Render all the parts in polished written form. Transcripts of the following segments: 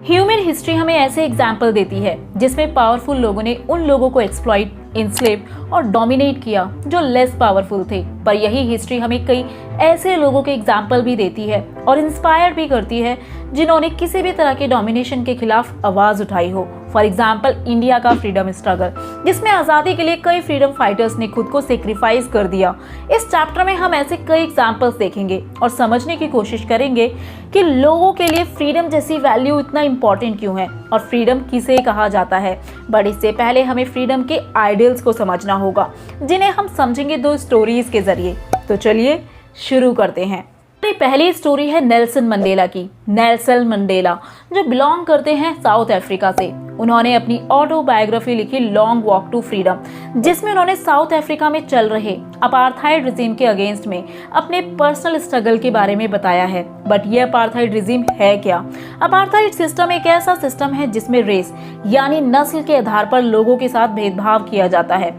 Human history हमें ऐसे example देती है जिसमें पावरफुल लोगों ने उन लोगों को एक्सप्लॉइट, इंस्लेव और डोमिनेट किया जो लेस पावरफुल थे। पर यही हिस्ट्री हमें कई ऐसे लोगों के एग्जाम्पल भी देती है और इंस्पायर भी करती है जिन्होंने किसी भी तरह के डोमिनेशन के खिलाफ आवाज उठाई हो। फॉर एग्जाम्पल इंडिया का फ्रीडम स्ट्रगल, जिसमें आज़ादी के लिए कई फ्रीडम फाइटर्स ने खुद को सेक्रीफाइस कर दिया। इस चैप्टर में हम ऐसे कई एग्जाम्पल्स देखेंगे और समझने की कोशिश करेंगे कि लोगों के लिए फ्रीडम जैसी वैल्यू इतना इम्पोर्टेंट क्यों है और फ्रीडम किसे कहा जाता है। बट इससे पहले हमें फ्रीडम के आइडियल्स को समझना होगा जिन्हें हम समझेंगे दो स्टोरीज के जरिए। तो चलिए शुरू करते हैं। पहली स्टोरी है नेल्सन मंडेला की। नेल्सन मंडेला जो बिलोंग करते हैं साउथ अफ्रीका से, उन्होंने अपनी ऑटोबायोग्राफी लिखी लॉन्ग वॉक टू फ्रीडम, जिसमें उन्होंने साउथ अफ्रीका में चल रहे अपार्थाइड रिजीम के अगेंस्ट में अपने पर्सनल स्ट्रगल के बारे में बताया है। बट ये अपार्थाइड रिजीम है क्या? अपार्थाइड सिस्टम एक ऐसा सिस्टम है जिसमें रेस यानी नस्ल के आधार पर लोगों के साथ भेदभाव किया जाता है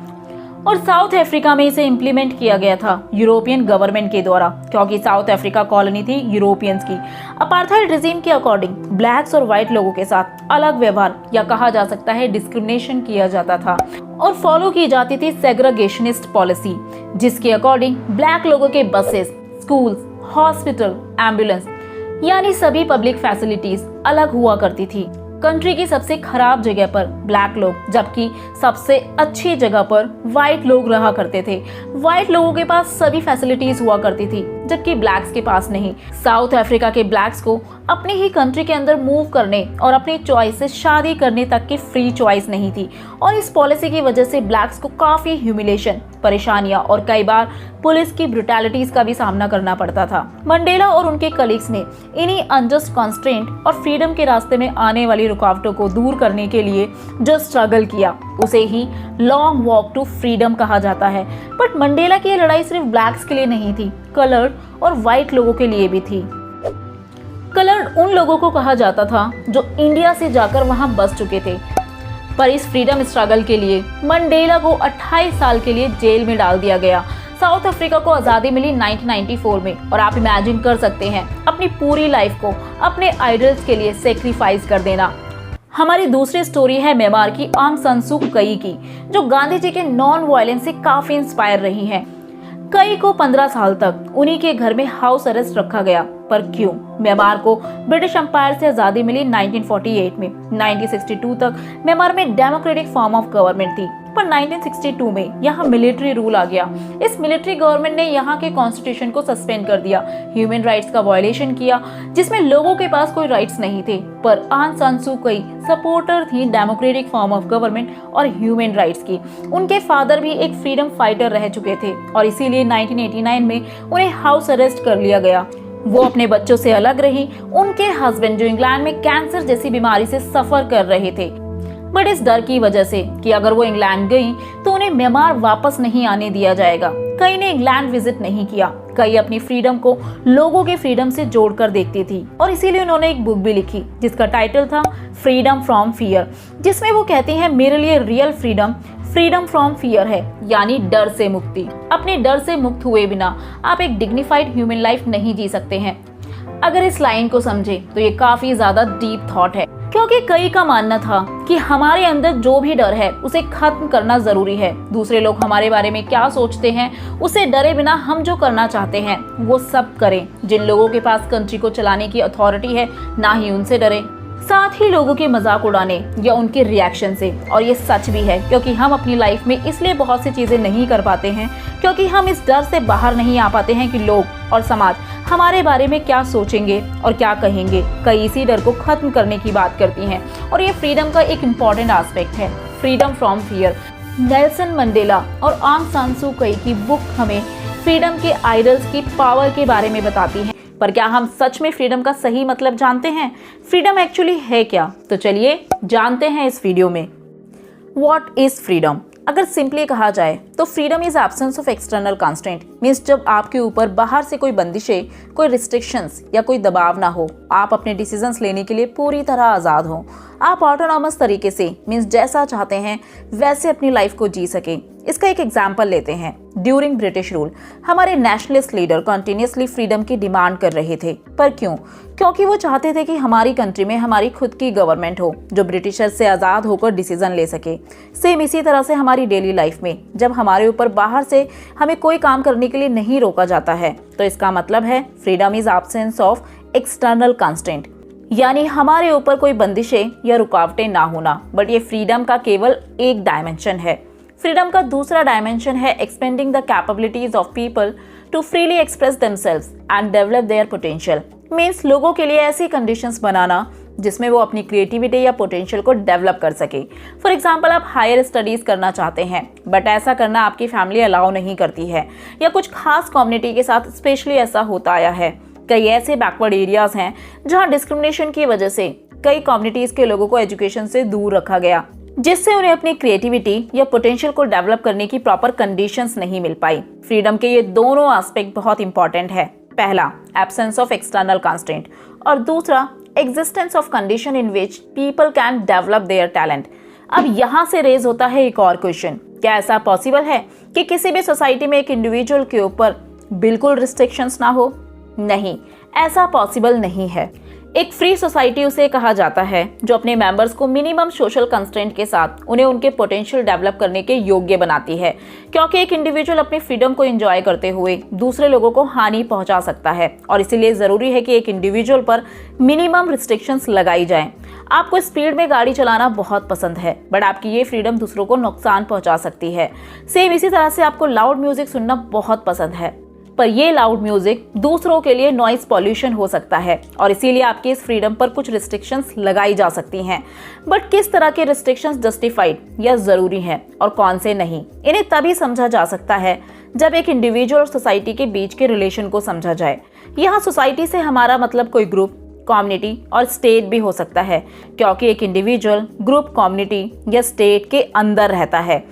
और साउथ अफ्रीका में इसे इम्प्लीमेंट किया गया था यूरोपियन गवर्नमेंट के द्वारा, क्योंकि साउथ अफ्रीका कॉलोनी थी यूरोपियंस की। अपार्थाइड रिजीम के अकॉर्डिंग ब्लैक्स और व्हाइट लोगों के साथ अलग व्यवहार या कहा जा सकता है डिस्क्रिमिनेशन किया जाता था और फॉलो की जाती थी सेग्रीगेशनिस्ट पॉलिसी, जिसके अकॉर्डिंग ब्लैक लोगों के बसेस, स्कूल्स, हॉस्पिटल, एम्बुलेंस यानी सभी पब्लिक फैसिलिटीज अलग हुआ करती थी। कंट्री की सबसे खराब जगह पर ब्लैक लोग, जबकि सबसे अच्छी जगह पर व्हाइट लोग रहा करते थे। व्हाइट लोगों के पास सभी फैसिलिटीज हुआ करती थी जबकि ब्लैक्स के पास नहीं। साउथ अफ्रीका के ब्लैक्स को अपनी ही कंट्री के अंदर मूव करने और अपनी चॉइस से शादी करने तक की फ्री चॉइस नहीं थी और इस पॉलिसी की वजह से ब्लैक्स को काफी ह्यूमिलेशन, परेशानियां और कई बार पुलिस की ब्रुटैलिटीज का भी सामना करना पड़ता था। मंडेला और उनके कलीग्स ने इन्हीं अनजस्ट कॉन्स्ट्रेंट और फ्रीडम के रास्ते में आने वाली रुकावटों को दूर करने के लिए जो स्ट्रगल किया उसे ही लॉन्ग वॉक टू फ्रीडम कहा जाता है। बट मंडेला की ये लड़ाई सिर्फ ब्लैक्स के लिए नहीं थी, कलर्ड और व्हाइट लोगों के लिए भी थी। कलर्ड उन लोगों को कहा जाता था जो इंडिया से जाकर वहां बस चुके थे। पर इस फ्रीडम स्ट्रगल के लिए मंडेला को 28 साल के लिए जेल में डाल दिया गया। साउथ अफ्रीका को आज़ादी मिली 1994 में और आप इमेजिन कर सकते हैं अपनी पूरी लाइफ को अपने आइडल्स के लिए सेक्रीफाइस कर देना। हमारी दूसरी स्टोरी है म्यांमार की आंग सान सू कई की, जो गांधी जी के नॉन वायलेंस से काफी इंस्पायर रही हैं। कई को 15 साल तक उन्हीं के घर में हाउस अरेस्ट रखा गया। पर क्यों? म्यांमार को ब्रिटिश एम्पायर से आजादी मिली 1948 में। 1962 तक म्यांमार में डेमोक्रेटिक फॉर्म ऑफ गवर्नमेंट थी, पर 1962 में यहाँ मिलिट्री रूल आ गया। इस मिलिट्री गवर्नमेंट ने यहाँ के कॉन्स्टिट्यूशन को सस्पेंड कर दिया, ह्यूमन राइट्स का वायलेशन किया जिसमें लोगों के पास कोई राइट्स नहीं थे। पर आंग सान सू कई सपोर्टर थी डेमोक्रेटिक फॉर्म ऑफ गवर्नमेंट और ह्यूमन राइट्स की। उनके फादर भी एक फ्रीडम फाइटर रह चुके थे और इसीलिए 1989 में उन्हें हाउस अरेस्ट कर लिया गया। वो अपने बच्चों से अलग रही। उनके हस्बैंड जो इंग्लैंड में कैंसर जैसी बीमारी से सफर कर रहे थे, बट इस डर की वजह से कि अगर वो इंग्लैंड गई तो उन्हें म्यांमार वापस नहीं आने दिया जाएगा, कई ने इंग्लैंड विजिट नहीं किया। कई अपनी फ्रीडम को लोगों के फ्रीडम से जोड़कर देखती थी और इसीलिए उन्होंने एक बुक भी लिखी जिसका टाइटल था फ्रीडम फ्रॉम फियर, जिसमें वो कहती हैं मेरे लिए real freedom freedom from fear है, यानी डर से मुक्ति। अपने डर से मुक्त हुए बिना आप एक डिग्निफाइड ह्यूमन लाइफ नहीं जी सकते हैं। अगर इस लाइन को समझे तो ये काफी ज्यादा डीप थॉट है, क्योंकि कई का मानना था कि हमारे अंदर जो भी डर है उसे खत्म करना जरूरी है। दूसरे लोग हमारे बारे में क्या सोचते हैं उसे डरे बिना हम जो करना चाहते हैं वो सब करें। जिन लोगों के पास कंट्री को चलाने की अथॉरिटी है ना ही उनसे डरे, साथ ही लोगों के मजाक उड़ाने या उनके रिएक्शन से। और ये सच भी है, क्योंकि हम अपनी लाइफ में इसलिए बहुत सी चीजें नहीं कर पाते हैं क्योंकि हम इस डर से बाहर नहीं आ पाते हैं कि लोग और समाज हमारे बारे में क्या सोचेंगे और क्या कहेंगे। कई इसी डर को खत्म करने की बात करती हैं और ये फ्रीडम का एक इम्पॉर्टेंट एस्पेक्ट है, freedom from fear. Nelson Mandela और आंग सान सू कई की बुक हमें फ्रीडम के आइडल्स की पावर के बारे में बताती है। पर क्या हम सच में फ्रीडम का सही मतलब जानते हैं? फ्रीडम एक्चुअली है क्या? तो चलिए जानते हैं इस वीडियो में। What is freedom? अगर सिंपली कहा जाए तो freedom is absence of external constraint, means जब आपके ऊपर बाहर से कोई बंदिशें, कोई रिस्ट्रिक्शंस या कोई दबाव ना हो, आप अपने डिसीजंस लेने के लिए पूरी तरह आज़ाद हो, आप ऑटोनॉमस तरीके से मीन्स जैसा चाहते हैं वैसे अपनी लाइफ को जी सकें। इसका एक एग्जाम्पल लेते हैं। ड्यूरिंग ब्रिटिश रूल हमारे नेशनलिस्ट लीडर कंटिन्यूसली फ्रीडम की डिमांड कर रहे थे। पर क्यों? क्योंकि वो चाहते थे कि हमारी कंट्री में हमारी खुद की गवर्नमेंट हो जो ब्रिटिशर से आज़ाद होकर डिसीजन ले सके। सेम इसी तरह से हमारी डेली लाइफ में जब हमारे ऊपर बाहर से हमें कोई काम करने के लिए नहीं रोका जाता है तो इसका मतलब है freedom is absence of external constraint, यानी हमारे ऊपर कोई बंदिशें या रुकावटें ना होना। बट ये फ्रीडम का केवल एक डायमेंशन है। फ्रीडम का दूसरा डायमेंशन है expanding the capabilities of people to freely express themselves and develop their potential. Means लोगों के लिए ऐसी कंडीशंस बनाना जिसमें वो अपनी क्रिएटिविटी या पोटेंशियल को डेवलप कर सके। फॉर एग्जाम्पल, आप हायर स्टडीज करना चाहते हैं बट ऐसा करना आपकी फैमिली अलाउ नहीं करती है, या कुछ खास कम्युनिटी के साथ स्पेशली ऐसा होता आया है। कई ऐसे बैकवर्ड एरियाज हैं जहां डिस्क्रिमिनेशन की वजह से कई कम्युनिटीज के लोगों को एजुकेशन से दूर रखा गया, जिससे उन्हें अपनी क्रिएटिविटी या पोटेंशियल को डेवलप करने की प्रॉपर कंडीशंस नहीं मिल पाई। फ्रीडम के ये दोनों एस्पेक्ट बहुत इंपॉर्टेंट है। पहला, एब्सेंस ऑफ एक्सटर्नल कंस्ट्रेंट, और दूसरा, existence of condition in which people can develop their talent. अब यहाँ से रेज होता है एक और क्वेश्चन, क्या ऐसा पॉसिबल है कि किसी भी सोसाइटी में एक इंडिविजुअल के ऊपर बिल्कुल रिस्ट्रिक्शंस ना हो? नहीं, ऐसा पॉसिबल नहीं है। एक फ्री सोसाइटी उसे कहा जाता है जो अपने मेंबर्स को मिनिमम सोशल कंस्ट्रेंट के साथ उन्हें उनके पोटेंशियल डेवलप करने के योग्य बनाती है, क्योंकि एक इंडिविजुअल अपनी फ्रीडम को एंजॉय करते हुए दूसरे लोगों को हानि पहुंचा सकता है और इसीलिए जरूरी है कि एक इंडिविजुअल पर मिनिमम रिस्ट्रिक्शंस लगाई जाएं। आपको स्पीड में गाड़ी चलाना बहुत पसंद है बट आपकी ये फ्रीडम दूसरों को नुकसान पहुंचा सकती है। सेम इसी तरह से आपको लाउड म्यूजिक सुनना बहुत पसंद है पर ये लाउड म्यूजिक दूसरों के लिए नॉइस पॉल्यूशन हो सकता है और इसीलिए आपकी इस फ्रीडम पर कुछ रिस्ट्रिक्शंस लगाई जा सकती हैं। बट किस तरह के रिस्ट्रिक्शंस जस्टिफाइड या जरूरी हैं और कौन से नहीं, इन्हें तभी समझा जा सकता है जब एक इंडिविजुअल और सोसाइटी के बीच के रिलेशन को समझा जाए। यहाँ सोसाइटी से हमारा मतलब कोई ग्रुप, कम्युनिटी और स्टेट भी हो सकता है, क्योंकि एक इंडिविजुअल ग्रुप, कम्युनिटी या स्टेट के अंदर रहता है।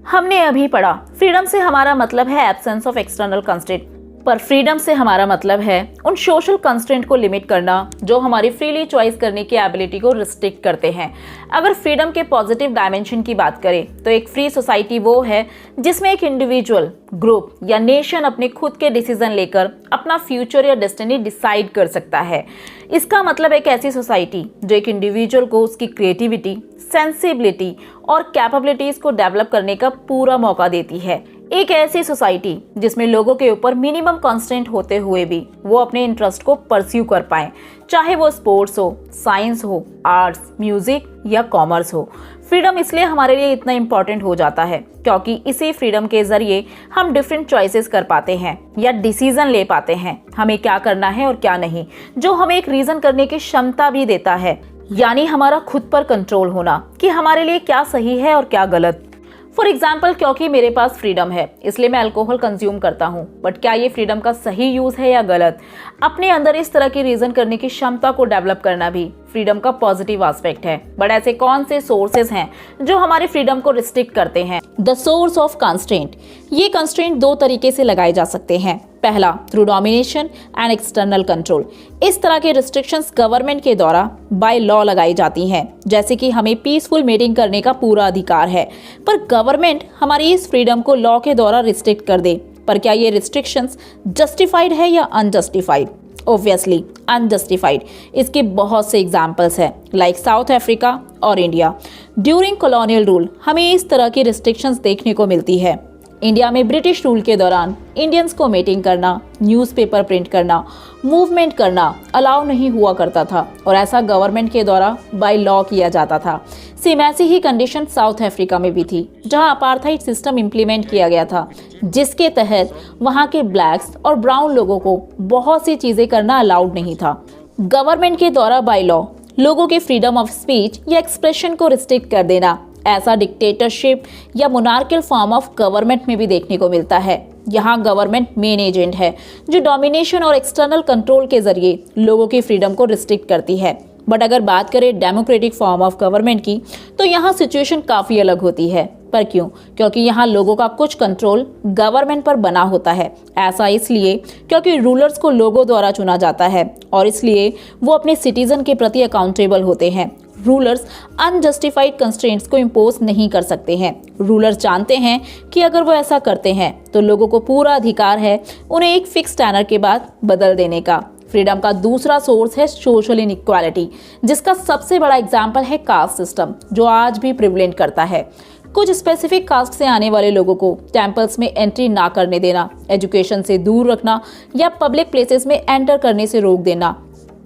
हमने अभी पढ़ा फ्रीडम से हमारा मतलब है एब्सेंस ऑफ एक्सटर्नल कंस्ट्रेंट, पर फ्रीडम से हमारा मतलब है उन सोशल कंस्ट्रेंट को लिमिट करना जो हमारी फ्रीली चॉइस करने की एबिलिटी को रिस्ट्रिक्ट करते हैं। अगर फ्रीडम के पॉजिटिव डायमेंशन की बात करें तो एक फ्री सोसाइटी वो है जिसमें एक इंडिविजुअल, ग्रुप या नेशन अपने खुद के डिसीजन लेकर अपना फ्यूचर या डेस्टिनी डिसाइड कर सकता है। इसका मतलब एक ऐसी सोसाइटी जो एक इंडिविजुअल को उसकी क्रिएटिविटी, सेंसिबिलिटी और कैपेबिलिटीज को डेवलप करने का पूरा मौका देती है। एक ऐसी सोसाइटी जिसमें लोगों के ऊपर मिनिमम कांस्टेंट होते हुए भी वो अपने इंटरेस्ट को परस्यू कर पाएं, चाहे वो स्पोर्ट्स हो, साइंस हो, आर्ट्स, म्यूजिक या कॉमर्स हो। फ्रीडम इसलिए हमारे लिए इतना इम्पोर्टेंट हो जाता है क्योंकि इसी फ्रीडम के जरिए हम डिफरेंट चॉइसेस कर पाते हैं या डिसीजन ले पाते हैं हमें क्या करना है और क्या नहीं, जो हमें एक रीजन करने की क्षमता भी देता है, यानी हमारा खुद पर कंट्रोल होना कि हमारे लिए क्या सही है और क्या गलत। फॉर एग्जाम्पल, क्योंकि मेरे पास फ्रीडम है इसलिए मैं अल्कोहल कंज्यूम करता हूँ, बट क्या ये फ्रीडम का सही यूज है या गलत? अपने अंदर इस तरह की रीजन करने की क्षमता को डेवलप करना भी फ्रीडम का पॉजिटिव एस्पेक्ट है। बट ऐसे कौन से सोर्सेज हैं जो हमारी फ्रीडम को रिस्ट्रिक्ट करते हैं? The source of constraint. ये कंस्ट्रेंट दो तरीके से लगाए जा सकते हैं। पहला, through domination and external control. इस तरह के रिस्ट्रिक्शंस गवर्नमेंट के द्वारा बाय लॉ लगाई जाती हैं, जैसे कि हमें पीसफुल मीटिंग करने का पूरा अधिकार है, पर गवर्नमेंट हमारी इस फ्रीडम को लॉ के द्वारा रिस्ट्रिक्ट कर दे। पर क्या ये रिस्ट्रिक्शंस जस्टिफाइड है या अनजस्टिफाइड? Obviously unjustified. इसके बहुत से एग्जाम्पल्स हैं, लाइक साउथ अफ्रीका और इंडिया। ड्यूरिंग कॉलोनियल रूल हमें इस तरह की रिस्ट्रिक्शंस देखने को मिलती है। इंडिया में ब्रिटिश रूल के दौरान इंडियंस को मीटिंग करना, न्यूज़पेपर प्रिंट करना, मूवमेंट करना अलाउ नहीं हुआ करता था और ऐसा गवर्नमेंट के द्वारा बाय लॉ किया जाता था। सेम ऐसी ही कंडीशन साउथ अफ्रीका में भी थी, जहां अपार्थाइड सिस्टम इम्प्लीमेंट किया गया था, जिसके तहत वहां के ब्लैक्स और ब्राउन लोगों को बहुत सी चीजें करना अलाउड नहीं था। गवर्नमेंट के द्वारा बाय लॉ लोगों के फ्रीडम ऑफ स्पीच या एक्सप्रेशन को रिस्ट्रिक्ट कर देना ऐसा डिक्टेटरशिप या मोनार्कियल फॉर्म ऑफ गवर्नमेंट में भी देखने को मिलता है। यहाँ गवर्नमेंट मेन एजेंट है जो डोमिनेशन और एक्सटर्नल कंट्रोल के जरिए लोगों की फ्रीडम को रिस्ट्रिक्ट करती है। बट अगर बात करें डेमोक्रेटिक फॉर्म ऑफ गवर्नमेंट की तो यहाँ सिचुएशन काफ़ी अलग होती है। पर क्यों? क्योंकि यहाँ लोगों का कुछ कंट्रोल गवर्नमेंट पर बना होता है। ऐसा इसलिए क्योंकि रूलर्स को लोगों द्वारा चुना जाता है और इसलिए वो अपने सिटीजन के प्रति अकाउंटेबल होते हैं। रूलर्स अनजस्टिफाइड कंस्ट्रेंट्स को इम्पोज नहीं कर सकते हैं। रूलर्स जानते हैं कि अगर वो ऐसा करते हैं तो लोगों को पूरा अधिकार है उन्हें एक फिक्स टैनर के बाद बदल देने का। फ्रीडम का दूसरा सोर्स है सोशल इनइक्वालिटी, जिसका सबसे बड़ा एग्जाम्पल है कास्ट सिस्टम, जो आज भी प्रिवलेंट करता है। कुछ स्पेसिफिक कास्ट से आने वाले लोगों को टेम्पल्स में एंट्री ना करने देना, एजुकेशन से दूर रखना या पब्लिक प्लेसेस में एंटर करने से रोक देना।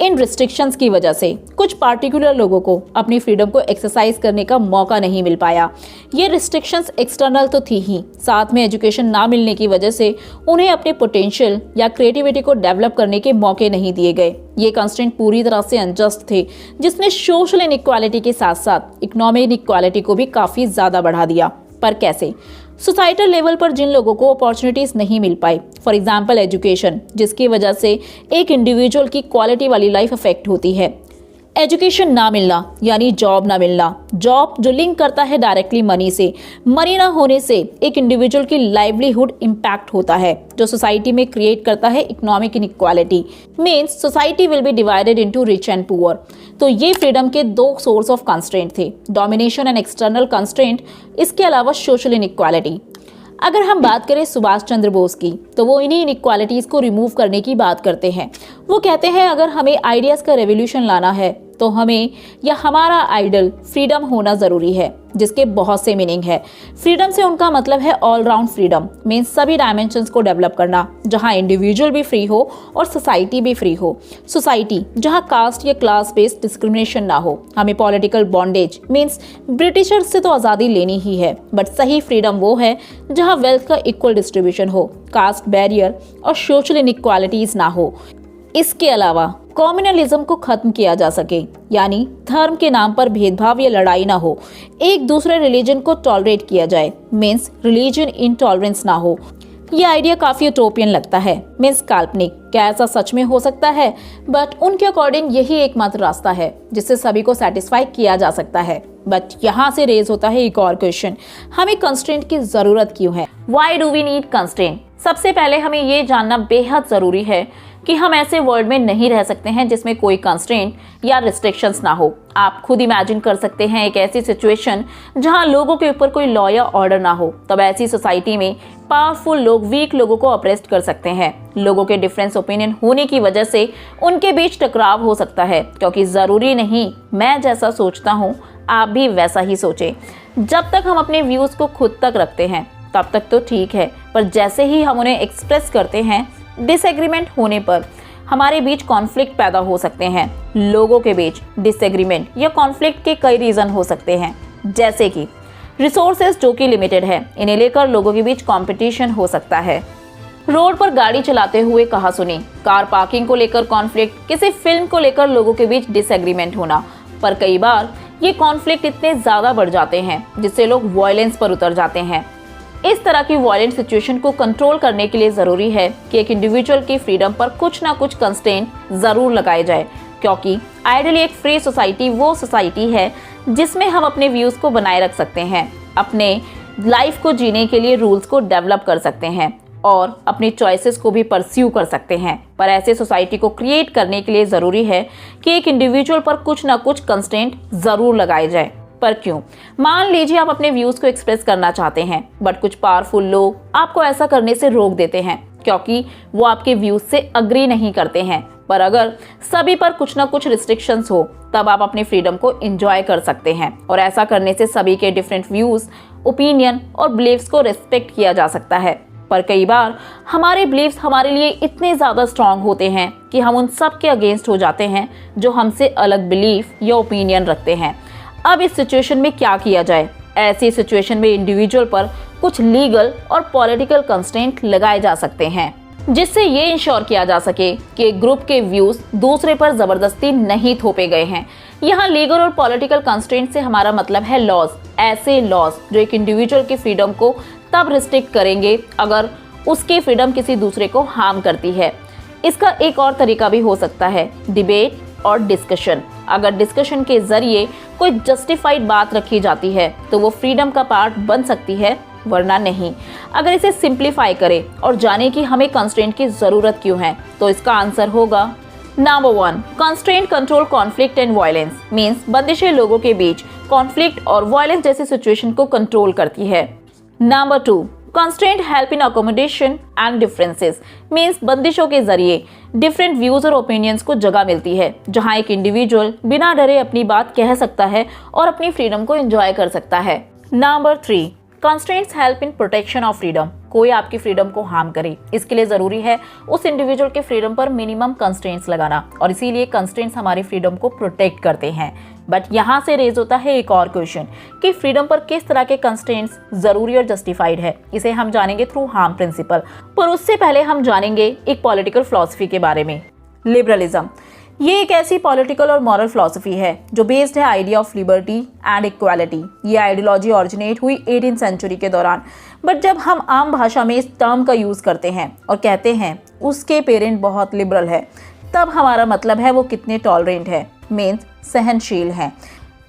इन रिस्ट्रिक्शंस की वजह से कुछ पार्टिकुलर लोगों को अपनी फ्रीडम को एक्सरसाइज करने का मौका नहीं मिल पाया। ये रिस्ट्रिक्शंस एक्सटर्नल तो थी ही, साथ में एजुकेशन ना मिलने की वजह से उन्हें अपने पोटेंशियल या क्रिएटिविटी को डेवलप करने के मौके नहीं दिए गए। ये कंस्ट्रेंट पूरी तरह से अनजस्ट थे, जिसने सोशल इनइक्वालिटी के साथ साथ इकोनॉमिक इनइक्वालिटी को भी काफ़ी ज़्यादा बढ़ा दिया। पर कैसे? सोसाइटल लेवल पर जिन लोगों को अपॉर्चुनिटीज नहीं मिल पाई, फॉर एग्जाम्पल एजुकेशन, जिसकी वजह से एक इंडिविजुअल की क्वालिटी वाली लाइफ अफेक्ट होती है। एजुकेशन ना मिलना यानी जॉब ना मिलना, जॉब जो लिंक करता है डायरेक्टली मनी से। मनी ना होने से एक इंडिविजुअल की लाइवलीहुड इम्पैक्ट होता है, जो सोसाइटी में क्रिएट करता है economic inequality. Means society will be divided into rich and poor. तो ये फ्रीडम के दो सोर्स ऑफ कंस्ट्रेंट थे, डोमिनेशन एंड एक्सटर्नल कंस्ट्रेंट, इसके अलावा सोशल इनइक्वालिटी। अगर हम बात करें सुभाष चंद्र बोस की, तो वो इन्हीं इनइक्वालिटीज को रिमूव करने की बात करते हैं। वो कहते हैं अगर हमें आइडियाज़ का रेवोल्यूशन लाना है तो हमें या हमारा आइडल फ्रीडम होना ज़रूरी है, जिसके बहुत से मीनिंग है। फ्रीडम से उनका मतलब है ऑल राउंड फ्रीडम, मीन्स सभी डायमेंशंस को डेवलप करना, जहां इंडिविजुअल भी फ्री हो और सोसाइटी भी फ्री हो। सोसाइटी जहां कास्ट या क्लास बेस्ड डिस्क्रिमिनेशन ना हो। हमें पॉलिटिकल बॉन्डेज मीन्स ब्रिटिशर से तो आज़ादी लेनी ही है, बट सही फ्रीडम वो है जहाँ वेल्थ का इक्वल डिस्ट्रीब्यूशन हो, कास्ट बैरियर और सोशल इनइक्वालिटीज ना हो। इसके अलावा कम्युनलिज्म को खत्म किया जा सके, यानी धर्म के नाम पर भेदभाव या लड़ाई ना हो, एक दूसरे रिलीजन को टॉलरेट किया जाए, मीन्स रिलीजन इंटॉलरेंस ना हो। ये आइडिया काफी यूटोपियन लगता है, मीन्स काल्पनिक। क्या ऐसा सच में हो सकता है? बट उनके अकॉर्डिंग यही एकमात्र रास्ता है जिससे सभी को सेटिस्फाई किया जा सकता है। बट यहाँ से रेज होता है एक और क्वेश्चन, हमें कंस्ट्रेंट की जरूरत क्यों है? Why do we need constraint? सबसे पहले हमें ये जानना बेहद जरूरी है कि हम ऐसे वर्ल्ड में नहीं रह सकते हैं जिसमें कोई कंस्ट्रेंट या रिस्ट्रिक्शंस ना हो। आप खुद इमेजिन कर सकते हैं एक ऐसी सिचुएशन जहां लोगों के ऊपर कोई लॉ या ऑर्डर ना हो। तब ऐसी सोसाइटी में पावरफुल लोग वीक लोगों को अप्रेस्ट कर सकते हैं। लोगों के डिफरेंस ओपिनियन होने की वजह से उनके बीच टकराव हो सकता है, क्योंकि ज़रूरी नहीं मैं जैसा सोचता हूँ आप भी वैसा ही सोचें। जब तक हम अपने व्यूज़ को खुद तक रखते हैं तब तक तो ठीक है, पर जैसे ही हम उन्हें एक्सप्रेस करते हैं, डिसएग्रीमेंट होने पर हमारे बीच कॉन्फ्लिक्ट पैदा हो सकते हैं। लोगों के बीच डिसएग्रीमेंट या कॉन्फ्लिक्ट के कई रीज़न हो सकते हैं, जैसे कि रिसोर्सेज जो कि लिमिटेड है, इन्हें लेकर लोगों के बीच कंपटीशन हो सकता है। रोड पर गाड़ी चलाते हुए कहासुनी, कार पार्किंग को लेकर कॉन्फ्लिक्ट, किसी फिल्म को लेकर लोगों के बीच डिसएग्रीमेंट होना। पर कई बार ये कॉन्फ्लिक्ट इतने ज़्यादा बढ़ जाते हैं जिससे लोग वायलेंस पर उतर जाते हैं। इस तरह की वायलेंट सिचुएशन को कंट्रोल करने के लिए ज़रूरी है कि एक इंडिविजुअल की फ्रीडम पर कुछ ना कुछ कंस्ट्रेंट ज़रूर लगाए जाए, क्योंकि आइडियली एक फ्री सोसाइटी वो सोसाइटी है जिसमें हम अपने व्यूज़ को बनाए रख सकते हैं, अपने लाइफ को जीने के लिए रूल्स को डेवलप कर सकते हैं और अपनी चॉइसेस को भी परस्यू कर सकते हैं। पर ऐसे सोसाइटी को क्रिएट करने के लिए ज़रूरी है कि एक इंडिविजुअल पर कुछ ना कुछ कंस्ट्रेंट ज़रूर लगाए जाए। पर क्यों? मान लीजिए आप अपने व्यूज़ को एक्सप्रेस करना चाहते हैं, बट कुछ पावरफुल लोग आपको ऐसा करने से रोक देते हैं क्योंकि वो आपके व्यूज़ से अग्री नहीं करते हैं। पर अगर सभी पर कुछ ना कुछ रिस्ट्रिक्शंस हो, तब आप अपनी फ्रीडम को एंजॉय कर सकते हैं और ऐसा करने से सभी के डिफरेंट व्यूज़, ओपिनियन और बिलीव्स को रिस्पेक्ट किया जा सकता है। पर कई बार हमारे बिलीव्स हमारे लिए इतने ज़्यादा स्ट्रांग होते हैं कि हम उन सब के अगेंस्ट हो जाते हैं जो हमसे अलग बिलीफ या ओपिनियन रखते हैं। अब इस सिचुएशन में क्या किया जाए? ऐसी सिचुएशन में इंडिविजुअल पर कुछ लीगल और पॉलिटिकल कंस्ट्रेंट लगाए जा सकते हैं, जिससे ये इंश्योर किया जा सके कि एक ग्रुप के व्यूज दूसरे पर जबरदस्ती नहीं थोपे गए हैं। यहाँ लीगल और पॉलिटिकल कंस्ट्रेंट से हमारा मतलब है लॉज, ऐसे लॉज जो एक इंडिविजुअल की फ्रीडम को तब रिस्ट्रिक्ट करेंगे अगर उसकी फ्रीडम किसी दूसरे को हार्म करती है। इसका एक और तरीका भी हो सकता है डिबेट और डिस्कशन। अगर डिस्कशन के जरिए कोई जस्टिफाइड बात रखी जाती है तो वो फ्रीडम का पार्ट बन सकती है, वरना नहीं। अगर इसे सिंप्लीफाई करें और जाने कि हमें कंस्ट्रेंट की ज़रूरत क्यों है, तो इसका आंसर होगा number 1, constraint control conflict and violence means बंदिशें लोगों के बीच कॉन्फ्लिक्ट और वायलेंस जैसी सिचुएशन को कंट्रोल करती है। Number 2, constraint help in accommodation and differences means बंदिशों के जरिए डिफरेंट व्यूज और ओपिनियंस को जगह मिलती है, जहां एक इंडिविजुअल बिना डरे अपनी बात कह सकता है और अपनी फ्रीडम को एंजॉय कर सकता है। Number 3, constraints help in protection of freedom. कोई आपकी फ्रीडम को हार्म करे, इसके लिए जरूरी है उस इंडिविजुअल के फ्रीडम पर मिनिमम कंस्ट्रेंट्स लगाना, और इसीलिए कंस्ट्रेंट्स हमारी फ्रीडम को प्रोटेक्ट करते हैं। बट यहाँ से रेज होता है एक और क्वेश्चन कि फ्रीडम पर किस तरह के कंस्ट्रेंट्स जरूरी और जस्टिफाइड है। इसे हम जानेंगे थ्रू हार्म प्रिंसिपल, पर उससे पहले हम जानेंगे एक पॉलिटिकल फिलॉसफी के बारे में, लिबरलिज्म। ये एक ऐसी पॉलिटिकल और मॉरल फिलॉसफी है जो बेस्ड है idea of liberty and equality. ये आइडियोलॉजी ओरिजिनेट हुई 18th सेंचुरी के दौरान, बट जब हम आम भाषा में इस टर्म का यूज करते हैं और कहते हैं उसके पेरेंट बहुत लिबरल है, तब हमारा मतलब है वो कितने टॉलरेंट है, मीन्स सहनशील है।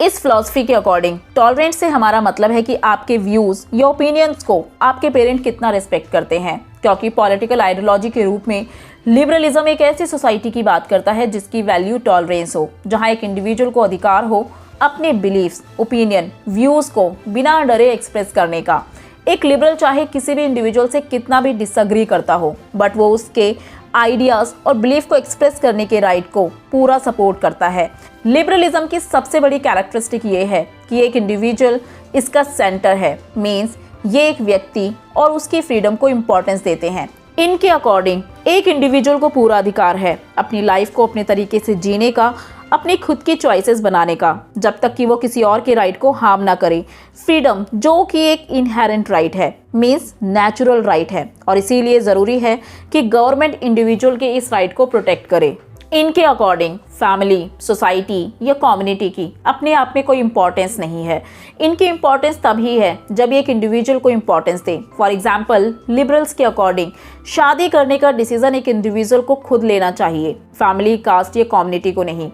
इस फिलॉसफी के अकॉर्डिंग टॉलरेंट से हमारा मतलब है कि आपके व्यूज या ओपिनियंस को आपके पेरेंट कितना रिस्पेक्ट करते हैं, क्योंकि पॉलिटिकल आइडियोलॉजी के रूप में लिबरलिज्म एक ऐसी सोसाइटी की बात करता है जिसकी वैल्यू टॉलरेंस हो, जहां एक इंडिविजुअल को अधिकार हो अपने बिलीफ्स, ओपिनियन, व्यूज को बिना डरे एक्सप्रेस करने का। एक लिबरल चाहे किसी भी इंडिविजुअल से कितना भी डिसएग्री करता हो, बट वो उसके आइडियाज और बिलीफ को एक्सप्रेस करने के राइट को पूरा सपोर्ट करता है। लिबरलिज्म की सबसे बड़ी कैरेक्टरिस्टिक ये है कि एक इंडिविजुअल इसका सेंटर है, मीन्स ये एक व्यक्ति और उसकी फ्रीडम को इम्पोर्टेंस देते हैं। इनके अकॉर्डिंग एक इंडिविजुअल को पूरा अधिकार है अपनी लाइफ को अपने तरीके से जीने का, अपनी खुद की चॉइसेस बनाने का, जब तक कि वो किसी और के राइट को हार्म ना करे। फ्रीडम जो कि एक इनहेरेंट राइट है, मीन्स नेचुरल राइट है, और इसीलिए ज़रूरी है कि गवर्नमेंट इंडिविजुअल के इस राइट को प्रोटेक्ट करे। इनके अकॉर्डिंग फैमिली, सोसाइटी या कम्युनिटी की अपने आप में कोई इंपॉर्टेंस नहीं है। इनकी इंपॉर्टेंस तभी है जब एक इंडिविजुअल को importance they. For example, liberals के अकॉर्डिंग शादी करने का डिसीजन एक इंडिविजुअल को खुद लेना चाहिए, फैमिली, कास्ट या कम्युनिटी को नहीं।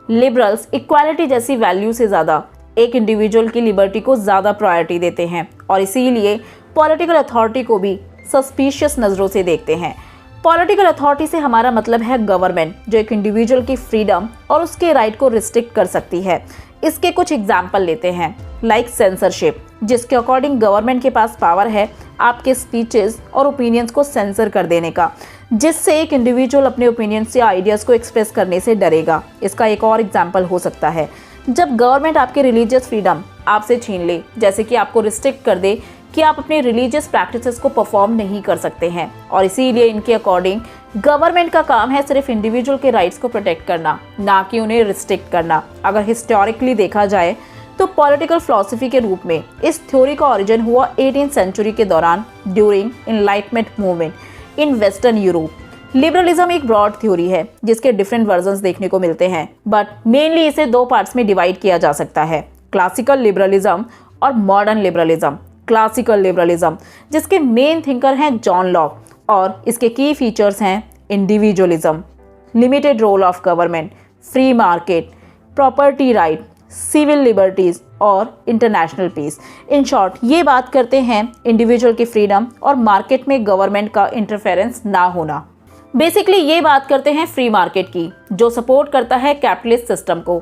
लिबरल्स इक्वालिटी जैसी वैल्यू से ज़्यादा एक इंडिविजुअल की लिबर्टी को ज़्यादा प्रायोरिटी देते हैं, और इसीलिए पॉलिटिकल अथॉरिटी को भी सस्पिशियस नज़रों से देखते हैं। पॉलिटिकल अथॉरिटी से हमारा मतलब है गवर्नमेंट, जो एक इंडिविजुअल की फ्रीडम और उसके राइट को रिस्ट्रिक्ट कर सकती है। इसके कुछ एग्जाम्पल लेते हैं, लाइक सेंसरशिप, जिसके अकॉर्डिंग गवर्नमेंट के पास पावर है आपके स्पीचेस और ओपिनियंस को सेंसर कर देने का, जिससे एक इंडिविजुअल अपने ओपिनियंस या आइडियाज़ को एक्सप्रेस करने से डरेगा। इसका एक और एग्जाम्पल हो सकता है जब गवर्नमेंट आपके रिलीजियस फ्रीडम आपसे छीन ले, जैसे कि आपको रिस्ट्रिक्ट कर दे कि आप अपने रिलीजियस प्रैक्टिसेस को परफॉर्म नहीं कर सकते हैं। और इसीलिए इनके अकॉर्डिंग गवर्नमेंट का काम है सिर्फ इंडिविजुअल के राइट्स को प्रोटेक्ट करना, ना कि उन्हें रिस्ट्रिक्ट करना। अगर हिस्टोरिकली देखा जाए तो पॉलिटिकल फिलॉसफी के रूप में इस थ्योरी का ओरिजिन हुआ 18th सेंचुरी के दौरान during enlightenment movement in western Europe. Liberalism एक ब्रॉड थ्योरी है जिसके डिफरेंट वर्जन्स देखने को मिलते हैं, बट मेनली इसे दो पार्ट्स में डिवाइड किया जा सकता है, क्लासिकल लिबरलिज्म और मॉडर्न लिबरलिज्म। क्लासिकल लिबरलिज्म जिसके मेन थिंकर हैं जॉन लॉक, और इसके की फीचर्स हैं individualism, limited role of government, free market, property right, civil liberties और इंटरनेशनल पीस। इन शॉर्ट ये बात करते हैं इंडिविजुअल की फ्रीडम और मार्केट में गवर्नमेंट का इंटरफेरेंस ना होना। बेसिकली ये बात करते हैं फ्री मार्केट की, जो सपोर्ट करता है कैपिटलिस्ट सिस्टम को।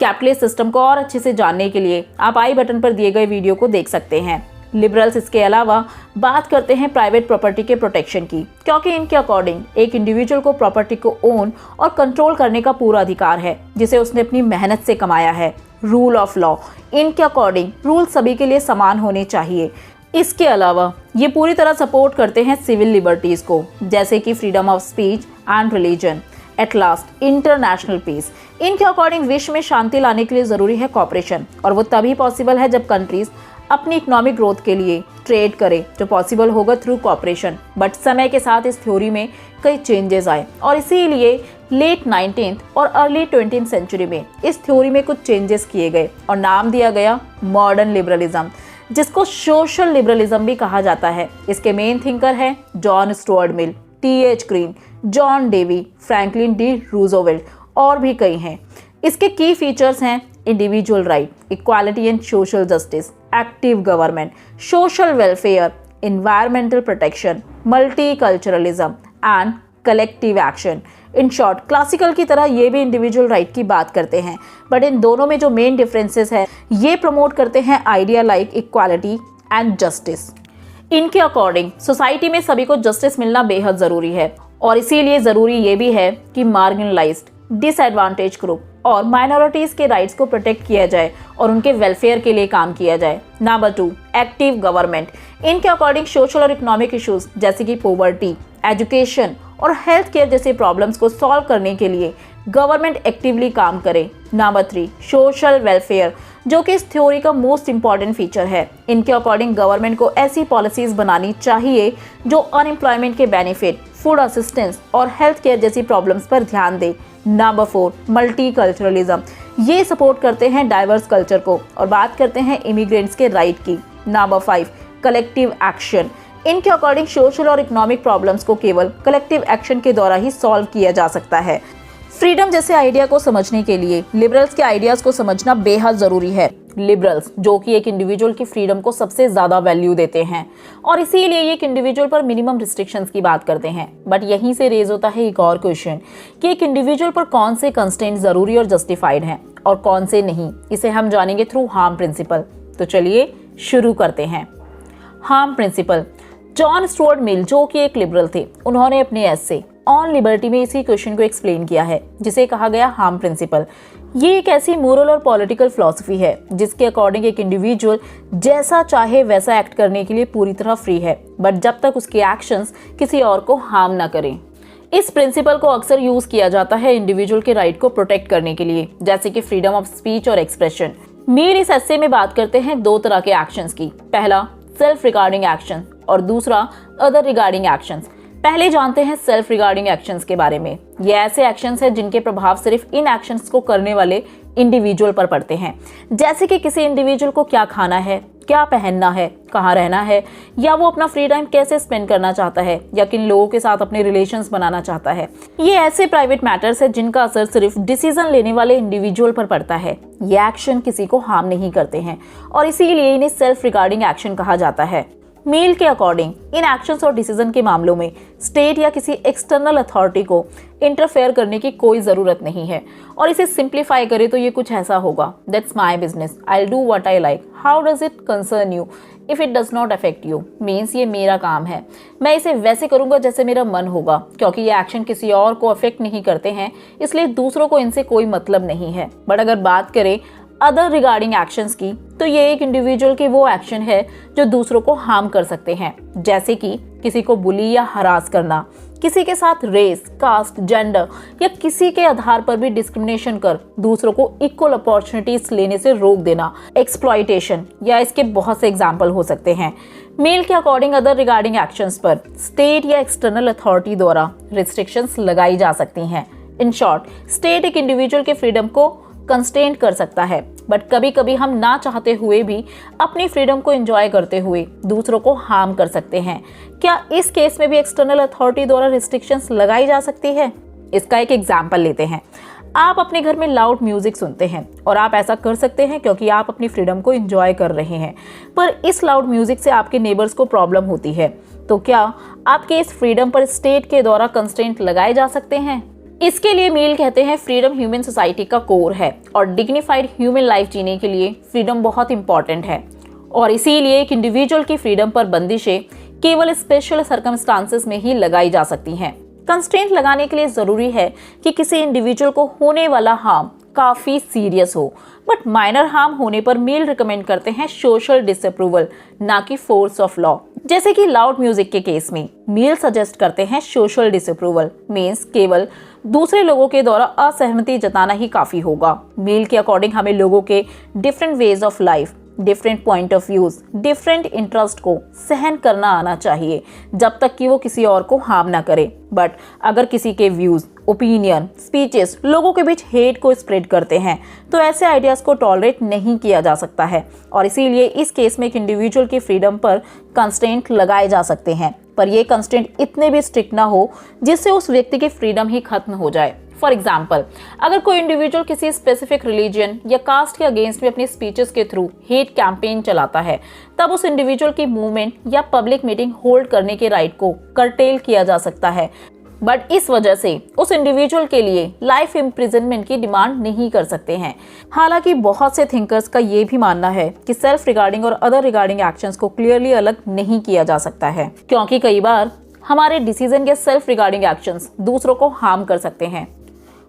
कैपिटलिस्ट सिस्टम को और अच्छे से जानने के लिए आप आई बटन पर दिए गए वीडियो को देख सकते हैं। लिबरल्स इसके अलावा बात करते हैं प्राइवेट प्रॉपर्टी के प्रोटेक्शन की, क्योंकि इनके अकॉर्डिंग एक इंडिविजुअल को प्रॉपर्टी को ओन और कंट्रोल करने का पूरा अधिकार है जिसे उसने अपनी मेहनत से कमाया है। रूल ऑफ लॉ, इनके अकॉर्डिंग रूल सभी के लिए समान होने चाहिए। इसके अलावा ये पूरी तरह सपोर्ट करते हैं सिविल लिबर्टीज को, जैसे कि freedom of speech and religion. At last, international peace, इनके अकॉर्डिंग विश्व में शांति लाने के लिए ज़रूरी है कॉपरेशन, और वो तभी पॉसिबल है जब कंट्रीज अपनी इकोनॉमिक ग्रोथ के लिए ट्रेड करे, जो पॉसिबल होगा थ्रू कॉपरेशन। बट समय के साथ इस थ्योरी में कई चेंजेस आए, और इसीलिए लेट 19th और अर्ली 20th सेंचुरी में इस थ्योरी में कुछ चेंजेस किए गए और नाम दिया गया मॉडर्न लिबरलिज्म, जिसको सोशल लिबरलिज्म भी कहा जाता है। इसके मेन थिंकर हैं John Stuart Mill, T.H. Green, John Dewey, Franklin D Roosevelt और भी कई हैं। इसके की फीचर्स हैं individual right, equality and social justice, active government, social welfare, environmental protection, multiculturalism and collective action. In short classical की तरह ये भी इंडिविजुअल राइट की बात करते हैं, बट इन दोनों में जो मेन डिफरेंसेस है ये प्रमोट करते हैं idea like equality and justice. इनके अकॉर्डिंग सोसाइटी में सभी को जस्टिस मिलना बेहद जरूरी है और इसीलिए जरूरी ये भी है कि मार्जिनलाइज्ड, डिसएडवांटेज ग्रुप और माइनॉरिटीज के राइट्स को प्रोटेक्ट किया जाए और उनके वेलफेयर के लिए काम किया जाए। Number 2, active government. इनके अकॉर्डिंग सोशल और इकोनॉमिक इश्यूज जैसे कि पॉवर्टी, एजुकेशन और हेल्थ केयर जैसे प्रॉब्लम्स को सॉल्व करने के लिए गवर्नमेंट एक्टिवली काम करे। नंबर 3, सोशल वेलफेयर, जो कि इस थ्योरी का मोस्ट इंपॉर्टेंट फीचर है। इनके अकॉर्डिंग गवर्नमेंट को ऐसी पॉलिसीज बनानी चाहिए जो अनएम्प्लॉयमेंट के बेनिफिट, फूड असिस्टेंस और हेल्थ केयर जैसी प्रॉब्लम्स पर ध्यान दे। Number 4, multiculturalism. ये सपोर्ट करते हैं डाइवर्स कल्चर को और बात करते हैं इमिग्रेंट्स के राइट की। Number 5, collective action. इनके अकॉर्डिंग सोशल और इकोनॉमिक प्रॉब्लम्स को केवल कलेक्टिव एक्शन के द्वारा ही सॉल्व किया जा सकता है। फ्रीडम जैसे आइडिया को समझने के लिए लिबरल्स के आइडियाज को समझना बेहद जरूरी है। लिबरल्स जो कि एक इंडिविजुअल की फ्रीडम को सबसे ज्यादा वैल्यू देते हैं और इसीलिए एक इंडिविजुअल पर मिनिमम रिस्ट्रिक्शंस की बात करते हैं। बट यहीं से रेज होता है एक और क्वेश्चन कि एक इंडिविजुअल पर कौन से कंस्ट्रेंट जरूरी और जस्टिफाइड हैं और कौन से नहीं। इसे हम जानेंगे थ्रू हार्म प्रिंसिपल। तो चलिए शुरू करते हैं। Harm principal. जॉन स्टुअर्ट मिल जो कि एक लिबरल थे, उन्होंने अपने एसे ऑन लिबर्टी में इसी क्वेश्चन को एक्सप्लेन किया है जिसे कहा गया हार्म प्रिंसिपल। ये एक ऐसी मोरल और पॉलिटिकल फिलॉसफी है जिसके अकॉर्डिंग एक इंडिविजुअल जैसा चाहे वैसा एक्ट करने के लिए पूरी तरह फ्री है, बट जब तक उसके एक्शंस किसी और को हार्म ना करें। इस प्रिंसिपल को अक्सर यूज किया जाता है इंडिविजुअल के राइट को प्रोटेक्ट करने के लिए, जैसे कि फ्रीडम ऑफ स्पीच और एक्सप्रेशन। मीर इस एसे में बात करते हैं दो तरह के एक्शंस की, पहला सेल्फ रिगार्डिंग एक्शन और दूसरा अदर रिगार्डिंग एक्शंस। पहले जानते हैं सेल्फ रिगार्डिंग एक्शंस के बारे में। ये ऐसे एक्शंस हैं जिनके प्रभाव सिर्फ इन एक्शंस को करने वाले इंडिविजुअल पर पड़ते हैं, जैसे कि किसी इंडिविजुअल को क्या खाना है, क्या पहनना है, कहाँ रहना है, या वो अपना फ्री टाइम कैसे स्पेंड करना चाहता है या किन लोगों के साथ अपने रिलेशंस बनाना चाहता है। ये ऐसे प्राइवेट मैटर्स है जिनका असर सिर्फ डिसीजन लेने वाले इंडिविजुअल पर पड़ता है। ये एक्शन किसी को हार्म नहीं करते हैं और इसीलिए इन्हें सेल्फ रिगार्डिंग एक्शन कहा जाता है। मील के अकॉर्डिंग इन एक्शंस और डिसीजन के मामलों में स्टेट या किसी एक्सटर्नल अथॉरिटी को इंटरफेयर करने की कोई ज़रूरत नहीं है और इसे सिंप्लीफाई करें तो ये कुछ ऐसा होगा, that's my business, I will do what I like, how does it concern you, if it does not affect you. Means ये मेरा काम है, मैं इसे वैसे करूंगा जैसे मेरा मन होगा, क्योंकि ये एक्शन किसी और को अफेक्ट नहीं करते हैं इसलिए दूसरों को इनसे कोई मतलब नहीं है। बट अगर बात करें अदर रिगार्डिंग एक्शंस की तो ये एक इंडिविजुअल के वो एक्शन है जो दूसरों को हार्म कर सकते हैं, जैसे कि किसी को बुली या हरास करना, किसी के साथ रेस, कास्ट, जेंडर या किसी के आधार पर भी डिस्क्रिमिनेशन कर दूसरों को इक्वल अपॉर्चुनिटीज लेने से रोक देना, एक्सप्लॉइटेशन, या इसके बहुत से एग्जाम्पल हो सकते हैं। मेल के अकॉर्डिंग अदर रिगार्डिंग एक्शंस पर स्टेट या एक्सटर्नल अथॉरिटी द्वारा रिस्ट्रिक्शंस लगाई जा सकती हैं। इन शॉर्ट, स्टेट एक इंडिविजुअल के फ्रीडम को कंस्ट्रेंट कर सकता है, बट कभी कभी हम ना चाहते हुए भी अपनी फ्रीडम को एंजॉय करते हुए दूसरों को हार्म कर सकते हैं। क्या इस केस में भी एक्सटर्नल अथॉरिटी द्वारा रिस्ट्रिक्शंस लगाई जा सकती है? इसका एक एग्जांपल लेते हैं। आप अपने घर में लाउड म्यूजिक सुनते हैं और आप ऐसा कर सकते हैं क्योंकि आप अपनी फ्रीडम को एंजॉय कर रहे हैं, पर इस लाउड म्यूजिक से आपके नेबर्स को प्रॉब्लम होती है, तो क्या आपके इस फ्रीडम पर स्टेट के द्वारा कंस्ट्रेंट लगाए जा सकते हैं? इसके लिए मील कहते हैं फ्रीडम ह्यूमन सोसाइटी का कोर है और डिग्निफाइड ह्यूमन लाइफ जीने के लिए फ्रीडम बहुत इंपॉर्टेंट है और इसीलिए एक इंडिविजुअल की फ्रीडम पर बंदिशें केवल स्पेशल सर्कमस्टांसेस में ही लगाई जा सकती हैं। कंस्ट्रेंट लगाने के लिए जरूरी है कि किसी इंडिविजुअल को होने वाला हार्म काफी सीरियस हो, बट माइनर हार्म होने पर मील रिकमेंड करते हैं सोशल डिसअप्रूवल, ना कि फोर्स ऑफ लॉ। जैसे कि लाउड म्यूजिक के केस में मील सजेस्ट करते हैं सोशल डिसअप्रूवल मीन्स केवल दूसरे लोगों के द्वारा असहमति जताना ही काफी होगा। मील के अकॉर्डिंग हमें लोगों के different ways of life, different point of views, different interest को सहन करना आना चाहिए जब तक कि वो किसी और को हार्म ना करे। बट अगर किसी के व्यूज, ओपिनियन, स्पीचेस लोगों के बीच हेट को स्प्रेड करते हैं तो ऐसे आइडियाज को टॉलरेट नहीं किया जा सकता है और इसीलिए इस केस में एक इंडिविजुअल की फ्रीडम पर कंस्ट्रेंट लगाए जा सकते हैं, पर ये कंस्ट्रेंट इतने भी स्ट्रिक्ट ना हो जिससे उस व्यक्ति की फ्रीडम ही खत्म हो जाए। फॉर एग्जाम्पल, अगर कोई इंडिविजुअल किसी स्पेसिफिक रिलीजन या कास्ट के अगेंस्ट में अपनी स्पीचेस के थ्रू हेट कैंपेन चलाता है, तब उस इंडिविजुअल की मूवमेंट या पब्लिक मीटिंग होल्ड करने के राइट को कर्टेल किया जा सकता है। बट इस वजह से उस इंडिविजुअल के लिए लाइफ इम्प्रिजनमेंट की डिमांड नहीं कर सकते हैं। हालांकि बहुत से थिंकर्स का ये भी मानना है कि सेल्फ रिगार्डिंग और अदर रिगार्डिंग एक्शंस को क्लियरली अलग नहीं किया जा सकता है, क्योंकि कई बार हमारे डिसीजन के सेल्फ रिगार्डिंग एक्शंस दूसरों को हार्म कर सकते हैं।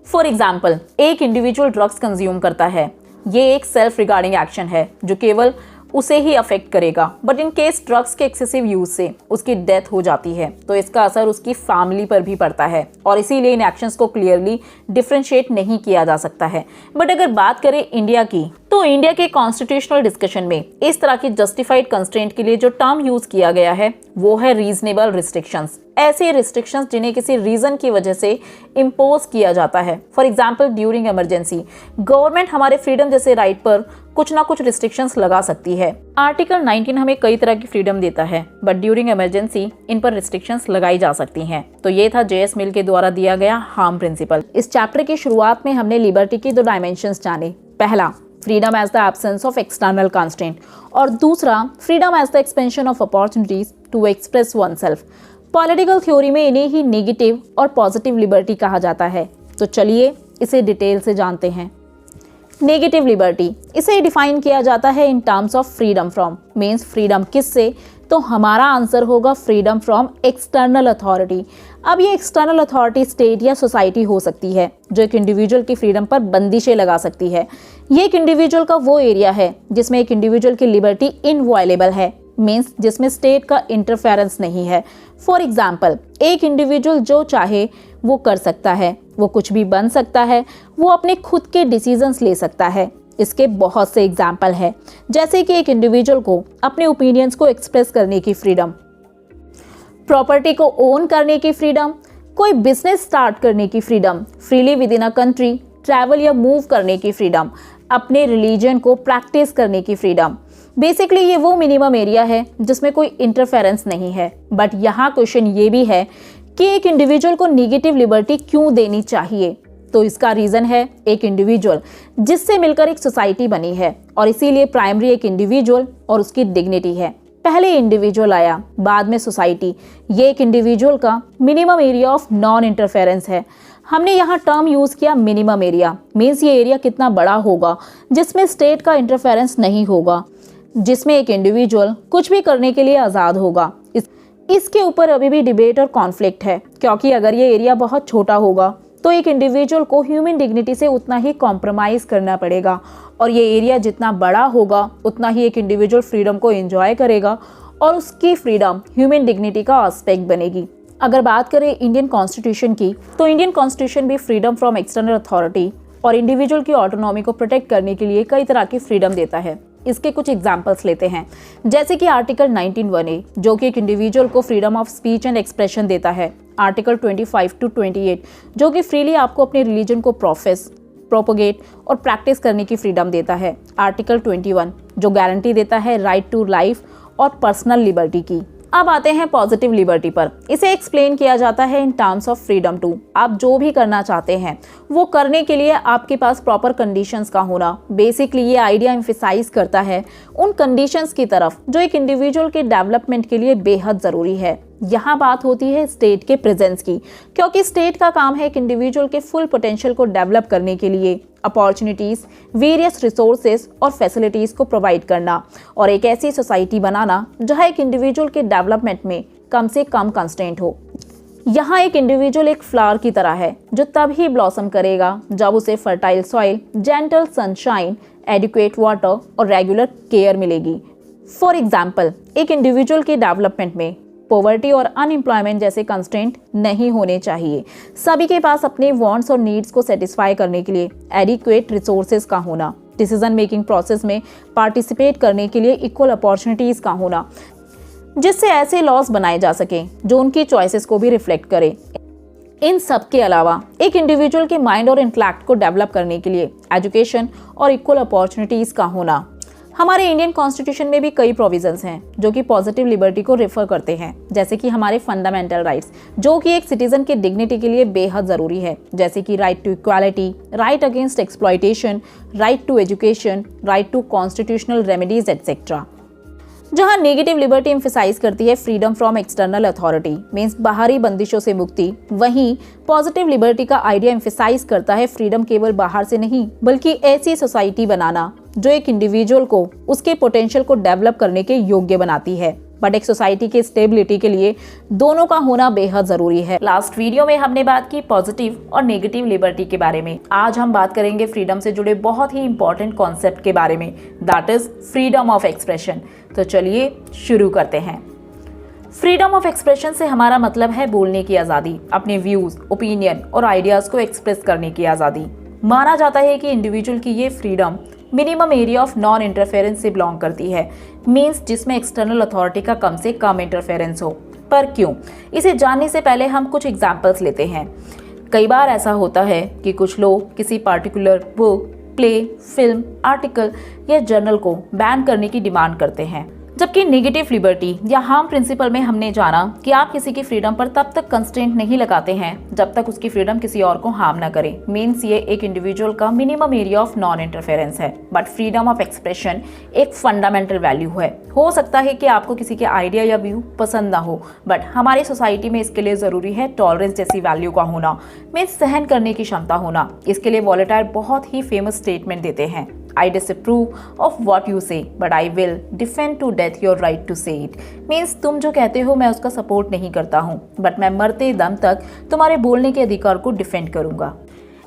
फॉर एग्जाम्पल, एक इंडिविजुअल ड्रग्स कंज्यूम करता है, ये एक सेल्फ रिगार्डिंग एक्शन है जो केवल उसे ही अफेक्ट करेगा, बट इन केस ड्रग्स के एक्सेसिव यूज से उसकी डेथ हो जाती है तो इसका असर उसकी फैमिली पर भी पड़ता है और इसीलिए इन एक्शंस को क्लियरली डिफरेंशिएट नहीं किया जा सकता है। बट अगर बात करें इंडिया की, तो इंडिया के कॉन्स्टिट्यूशनल डिस्कशन में इस तरह की जस्टिफाइड कंस्ट्रेंट के लिए जो टर्म यूज किया गया है वो है रीजनेबल रिस्ट्रिक्शंस। ऐसे रिस्ट्रिक्शंस जिन्हें किसी रीजन की वजह से इम्पोज किया जाता है। For example, during emergency government हमारे फ्रीडम जैसे राइट पर कुछ ना कुछ रिस्ट्रिक्शंस लगा सकती है। आर्टिकल 19 हमें कई तरह की फ्रीडम देता है, बट ड्यूरिंग इमरजेंसी इन पर रिस्ट्रिक्शंस लगाई जा सकती हैं। तो ये था जेएस मिल के द्वारा दिया गया हार्म प्रिंसिपल। इस चैप्टर की शुरुआत में हमने लिबर्टी की 2 डायमेंशंस जाने। पहला, freedom as the absence of external constraint, और दूसरा, freedom as the expansion of opportunities to express oneself. Political theory में इन्हें ही नेगेटिव और पॉजिटिव लिबर्टी कहा जाता है। तो चलिए इसे डिटेल से जानते हैं। नेगेटिव लिबर्टी, इसे डिफाइन किया जाता है in terms of freedom from, means freedom किससे, तो हमारा आंसर होगा फ्रीडम फ्रॉम एक्सटर्नल अथॉरिटी। अब ये एक्सटर्नल अथॉरिटी स्टेट या सोसाइटी हो सकती है जो एक इंडिविजुअल की फ्रीडम पर बंदिशें लगा सकती है। ये एक इंडिविजुअल का वो एरिया है जिसमें एक इंडिविजुअल की लिबर्टी इनवायलेबल है, मीन्स जिसमें स्टेट का इंटरफेरेंस नहीं है। फॉर एग्जाम्पल, एक इंडिविजुअल जो चाहे वो कर सकता है, वो कुछ भी बन सकता है, वो अपने खुद के डिसीजंस ले सकता है। इसके बहुत से एग्जाम्पल है, जैसे कि एक इंडिविजुअल को अपने ओपिनियंस को एक्सप्रेस करने की फ्रीडम, प्रॉपर्टी को ओन करने की फ्रीडम, कोई बिजनेस स्टार्ट करने की freedom, freely with in a country travel या मूव करने की फ्रीडम, अपने रिलीजन को प्रैक्टिस करने की फ्रीडम। बेसिकली ये वो मिनिमम एरिया है जिसमें कोई इंटरफेरेंस नहीं है। बट यहाँ क्वेश्चन ये भी है कि एक इंडिविजुअल को नेगेटिव लिबर्टी क्यों देनी चाहिए, तो इसका रीजन है एक इंडिविजुअल जिससे मिलकर एक सोसाइटी बनी है, और इसीलिए प्राइमरी एक इंडिविजुअल और उसकी डिग्निटी है। पहले इंडिविजुअल आया, बाद में सोसाइटी। ये एक इंडिविजुअल का minimum area of non interference है। हमने यहाँ टर्म यूज किया मिनिमम एरिया, मीन्स ये एरिया कितना बड़ा होगा जिसमें स्टेट का इंटरफेरेंस नहीं होगा, जिसमें एक इंडिविजुअल कुछ भी करने के लिए आज़ाद होगा। इसके ऊपर अभी भी डिबेट और कॉन्फ्लिक्ट है, क्योंकि अगर ये एरिया बहुत छोटा होगा तो एक इंडिविजुअल को ह्यूमन डिग्निटी से उतना ही कॉम्प्रोमाइज़ करना पड़ेगा, और ये एरिया जितना बड़ा होगा उतना ही एक इंडिविजुअल फ्रीडम को एंजॉय करेगा और उसकी फ्रीडम ह्यूमन डिग्निटी का एस्पेक्ट बनेगी। अगर बात करें इंडियन कॉन्स्टिट्यूशन की, तो इंडियन कॉन्स्टिट्यूशन भी फ्रीडम फ्रॉम एक्सटर्नल अथॉरिटी और इंडिविजुअल की ऑटोनॉमी को प्रोटेक्ट करने के लिए कई तरह की फ्रीडम देता है। इसके कुछ एग्जाम्पल्स लेते हैं, जैसे कि आर्टिकल 19(1)(a) जो कि एक इंडिविजुअल को freedom of speech and expression देता है। आर्टिकल 25 to 28 जो कि फ्रीली आपको अपने रिलीजन को प्रोपोगेट और प्रैक्टिस करने की फ्रीडम देता है। आर्टिकल 21 जो गारंटी देता है राइट टू लाइफ और पर्सनल लिबर्टी की। अब आते हैं पॉजिटिव लिबर्टी पर। इसे एक्सप्लेन किया जाता है in terms of freedom to, आप जो भी करना चाहते हैं वो करने के लिए आपके पास प्रॉपर कंडीशंस का होना। बेसिकली ये आइडिया एम्फेसाइज करता है उन कंडीशंस की तरफ जो एक इंडिविजुअल के डेवलपमेंट के लिए बेहद ज़रूरी है। यहाँ बात होती है स्टेट के प्रेजेंस की, क्योंकि स्टेट का काम है एक इंडिविजुअल के फुल पोटेंशियल को डेवलप करने के लिए अपॉर्चुनिटीज़, वेरियस रिसोर्सेज और फैसिलिटीज़ को प्रोवाइड करना, और एक ऐसी सोसाइटी बनाना जहाँ एक इंडिविजुअल के डेवलपमेंट में कम से कम कंस्ट्रेंट हो। यहाँ एक इंडिविजुअल एक फ्लावर की तरह है जो तब ही ब्लॉसम करेगा जब उसे fertile soil, gentle sunshine, adequate water और रेगुलर केयर मिलेगी। फॉर एग्जाम्पल, एक इंडिविजुअल के डेवलपमेंट में पॉवर्टी और अनएम्प्लॉयमेंट जैसे कंस्ट्रेंट नहीं होने चाहिए। सभी के पास अपने वांट्स और नीड्स को सेटिस्फाई करने के लिए एडिक्वेट रिसोर्सेज का होना, डिसीजन मेकिंग प्रोसेस में पार्टिसिपेट करने के लिए इक्वल अपॉर्चुनिटीज़ का होना, जिससे ऐसे लॉज बनाए जा सकें जो उनकी चॉइसेस को भी रिफ्लेक्ट करें। इन सब के अलावा एक इंडिविजुअल के माइंड और इंटेलेक्ट को डेवलप करने के लिए एजुकेशन और इक्वल अपॉर्चुनिटीज़ का होना। हमारे इंडियन कॉन्स्टिट्यूशन में भी कई प्रोविजंस हैं जो कि पॉजिटिव लिबर्टी को रेफर करते हैं, जैसे कि हमारे फंडामेंटल राइट्स जो कि एक सिटीजन के डिग्निटी के लिए बेहद ज़रूरी है, जैसे कि right to equality, right against exploitation, right to education, right to constitutional remedies etcetera. जहां नेगेटिव लिबर्टी एम्फेसाइज करती है freedom from external authority means बाहरी बंदिशों से मुक्ति, वहीं पॉजिटिव लिबर्टी का आइडिया एम्फेसाइज करता है फ्रीडम केवल बाहर से नहीं बल्कि ऐसी सोसाइटी बनाना जो एक इंडिविजुअल को उसके पोटेंशियल को डेवलप करने के योग्य बनाती है। बट एक सोसाइटी की स्टेबिलिटी के लिए दोनों का होना बेहद जरूरी है। लास्ट वीडियो में हमने बात की पॉजिटिव और नेगेटिव लिबर्टी के बारे में। आज हम बात करेंगे फ्रीडम से जुड़े बहुत ही इंपॉर्टेंट कॉन्सेप्ट के बारे में, that is freedom of expression. तो चलिए शुरू करते हैं। फ्रीडम ऑफ एक्सप्रेशन से हमारा मतलब है बोलने की आज़ादी, अपने व्यूज, ओपिनियन और आइडियाज को एक्सप्रेस करने की आज़ादी। माना जाता है कि इंडिविजुअल की ये freedom minimum area of non interference से बिलोंग करती है, मींस जिसमें एक्सटर्नल अथॉरिटी का कम से कम इंटरफेरेंस हो। पर क्यों? इसे जानने से पहले हम कुछ एग्जांपल्स लेते हैं। कई बार ऐसा होता है कि कुछ लोग किसी particular book, play, film, article या जर्नल को बैन करने की डिमांड करते हैं, जबकि नेगेटिव लिबर्टी या हार्म प्रिंसिपल में हमने जाना कि आप किसी की फ्रीडम पर तब तक कंस्ट्रेंट नहीं लगाते हैं जब तक उसकी फ्रीडम किसी और को हार्म ना करे। मींस ये एक इंडिविजुअल का minimum area of non interference है। बट फ्रीडम ऑफ एक्सप्रेशन एक फंडामेंटल वैल्यू है। हो सकता है कि आपको किसी के आइडिया या व्यू पसंद ना हो, बट हमारी सोसाइटी में इसके लिए जरूरी है टॉलरेंस जैसी वैल्यू का होना, में सहन करने की क्षमता होना। इसके लिए वॉलेटायर बहुत ही फेमस स्टेटमेंट देते हैं, I disapprove of what you say, but I will defend to death your right to say it. Means तुम जो कहते हो मैं उसका सपोर्ट नहीं करता हूँ, बट मैं मरते दम तक तुम्हारे बोलने के अधिकार को डिफेंड करूंगा।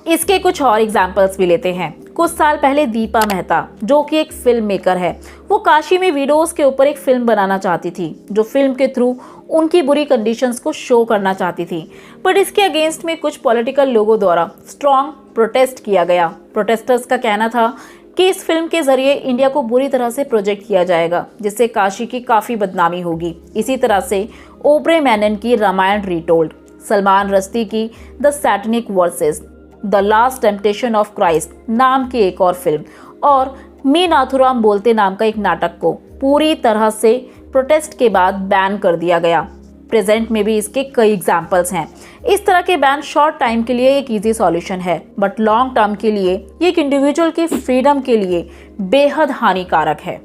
इसके कुछ और एग्जाम्पल्स भी लेते हैं। कुछ साल पहले दीपा मेहता, जो कि एक फिल्म मेकर है, वो काशी में विडोज के ऊपर एक फिल्म बनाना चाहती थी, जो फिल्म के थ्रू उनकी बुरी कंडीशंस को शो करना चाहती थी। बट इसके अगेंस्ट में कुछ पॉलिटिकल लोगों द्वारा स्ट्रॉन्ग प्रोटेस्ट किया गया। प्रोटेस्टर्स का कहना था कि इस फिल्म के जरिए इंडिया को बुरी तरह से प्रोजेक्ट किया जाएगा, जिससे काशी की काफ़ी बदनामी होगी। इसी तरह से ओब्रे मैनन की रामायण रीटोल्ड, सलमान रश्दी की the Satanic versus, the last temptation of Christ नाम की एक और फिल्म और मी नाथुराम बोलते नाम का एक नाटक को पूरी तरह से प्रोटेस्ट के बाद बैन कर दिया गया। प्रेजेंट में भी इसके कई एग्जाम्पल्स हैं। इस तरह के बैन शॉर्ट टाइम के लिए एक इजी सॉल्यूशन है, बट लॉन्ग टर्म के लिए ये एक इंडिविजुअल की फ्रीडम के लिए बेहद हानिकारक है।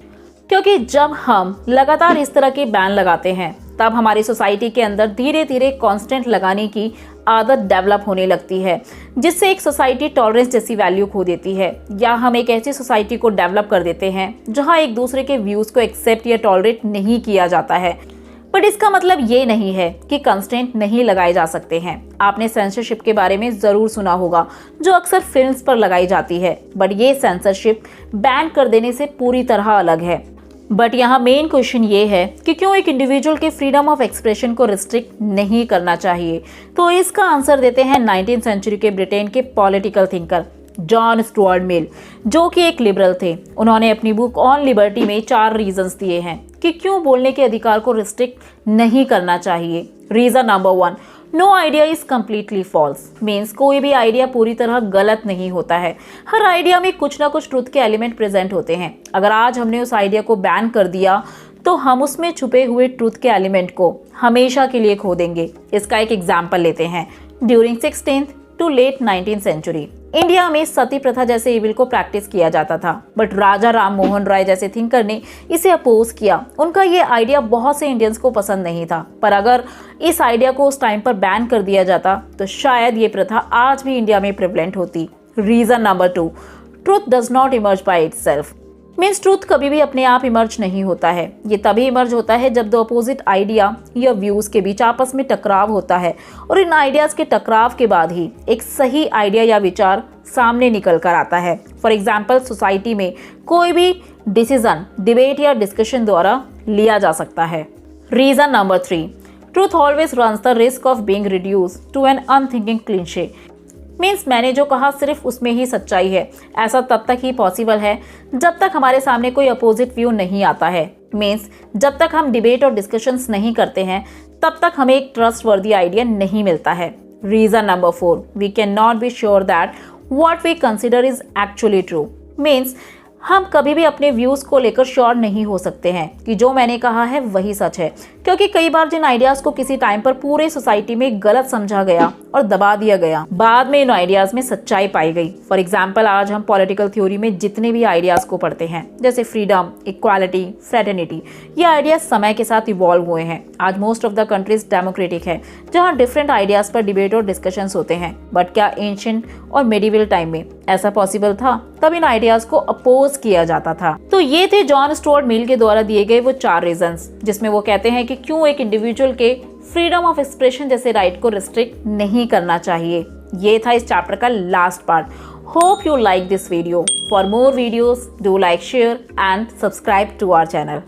क्योंकि जब हम लगातार इस तरह के बैन लगाते हैं तब हमारी सोसाइटी के अंदर धीरे धीरे कांस्टेंट लगाने की आदत डेवलप होने लगती है, जिससे एक सोसाइटी टॉलरेंस जैसी वैल्यू खो देती है, या हम एक ऐसी सोसाइटी को डेवलप कर देते हैं जहां एक दूसरे के व्यूज़ को एक्सेप्ट या टॉलरेट नहीं किया जाता है। बट इसका मतलब ये नहीं है कि कंस्टेंट नहीं लगाए जा सकते हैं। आपने सेंसरशिप के बारे में ज़रूर सुना होगा, जो अक्सर फिल्म्स पर लगाई जाती है, बट ये सेंसरशिप बैन कर देने से पूरी तरह अलग है। बट यहाँ मेन क्वेश्चन ये है कि क्यों एक इंडिविजुअल के फ्रीडम ऑफ एक्सप्रेशन को रिस्ट्रिक्ट नहीं करना चाहिए। तो इसका आंसर देते हैं 19th सेंचुरी के ब्रिटेन के पॉलिटिकल थिंकर जॉन स्टुअर्ट मिल, जो कि एक लिबरल थे। उन्होंने अपनी बुक ऑन लिबर्टी में 4 रीजंस दिए हैं कि क्यों बोलने के अधिकार को रिस्ट्रिक्ट नहीं करना चाहिए। Reason number 1, no idea is completely false. Means कोई भी आइडिया पूरी तरह गलत नहीं होता है। हर आइडिया में कुछ ना कुछ ट्रुथ के एलिमेंट प्रेजेंट होते हैं। अगर आज हमने उस आइडिया को बैन कर दिया तो हम उसमें छुपे हुए ट्रुथ के एलिमेंट को हमेशा के लिए खो देंगे। इसका एक एग्जाम्पल लेते हैं। During 16th to late 19th century India में सती प्रथा जैसे इविल को प्रैक्टिस किया जाता था, बट राजा राम मोहन राय जैसे थिंकर ने इसे अपोज किया। उनका ये आइडिया बहुत से इंडियंस को पसंद नहीं था, पर अगर इस आइडिया को उस टाइम पर बैन कर दिया जाता तो शायद ये प्रथा आज भी इंडिया में प्रिवलेंट होती। Reason number 2, truth does not emerge by itself. Means truth कभी भी अपने आप इमर्ज नहीं होता है। ये तभी इमर्ज होता है जब दो अपोजिट आइडिया या व्यूज के बीच आपस में टकराव होता है, और इन आइडियाज के टकराव के बाद ही एक सही आइडिया या विचार सामने निकल कर आता है। फॉर एग्जाम्पल, सोसाइटी में कोई भी डिसीजन डिबेट या डिस्कशन द्वारा लिया जा सकता है। Reason number 3, truth always runs the risk of being reduced to an unthinking cliche. Means मैंने जो कहा सिर्फ उसमें ही सच्चाई है। ऐसा तब तक ही पॉसिबल है जब तक हमारे सामने कोई अपोजिट व्यू नहीं आता है। मीन्स जब तक हम डिबेट और डिस्कशंस नहीं करते हैं तब तक हमें एक ट्रस्टवर्दी आइडिया नहीं मिलता है। Reason number 4, we can not be sure that what we consider is actually true. Means हम कभी भी अपने व्यूज को लेकर श्योर नहीं हो सकते हैं कि जो मैंने कहा है वही सच है, क्योंकि कई बार जिन आइडियाज को किसी टाइम पर पूरे सोसाइटी में गलत समझा गया और दबा दिया गया, बाद में इन आइडियाज में सच्चाई पाई गई। फॉर एग्जाम्पल, आज हम पॉलिटिकल थ्योरी में जितने भी आइडियाज को पढ़ते हैं, जैसे फ्रीडम, इक्वालिटी, फ्रेटर्निटी, ये आइडियाज समय के साथ इवॉल्व हुए हैं। आज most of the countries democratic है, जहाँ डिफरेंट आइडियाज पर डिबेट और डिस्कशंस होते हैं। बट क्या एंशिएंट और मेडिवल टाइम में ऐसा पॉसिबल था? तब इन आइडियाज को अपोज किया जाता था। तो ये थे जॉन स्टुअर्ट मिल के द्वारा दिए गए वो 4 रीजंस, जिसमें वो कहते हैं कि क्यों एक इंडिविजुअल के फ्रीडम ऑफ एक्सप्रेशन जैसे राइट को रिस्ट्रिक्ट नहीं करना चाहिए। ये था इस चैप्टर का last part. Hope you like this video. For more videos do like, share and subscribe to our channel.